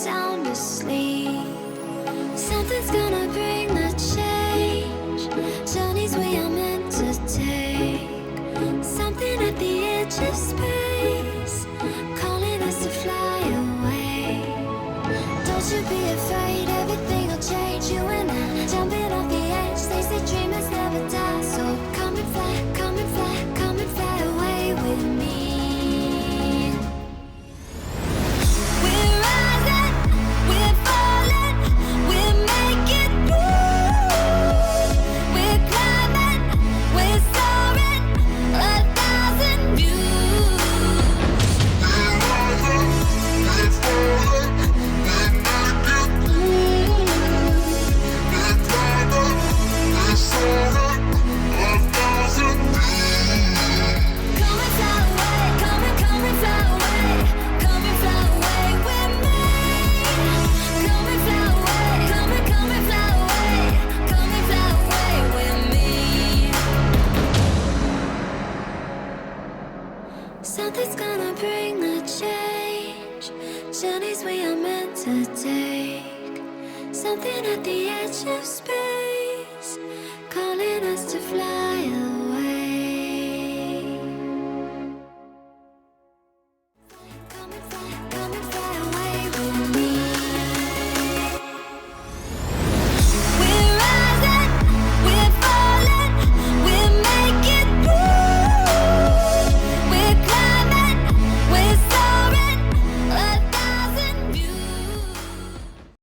sound asleep. Something's gonna bring the change. Journeys we are meant to take. Something at the edge of space, calling us to fly away. Don't you be afraid, everything will change. You and I, jumping off the edge. They say dreamers never die. So come and fly, come and fly, come and fly away with me. We're rising, we're falling, we're making through. We're climbing, we're soaring, 1,000 views. We're rising, we're falling, we're making through. We're climbing, we're soaring, 1,000 views. Come and fly away, come and fly away, come and fly away with me. Come and fly away, come and fly away, come and fly away with me. Something's gonna bring the change. Journeys we are meant to take. Something at the edge of space.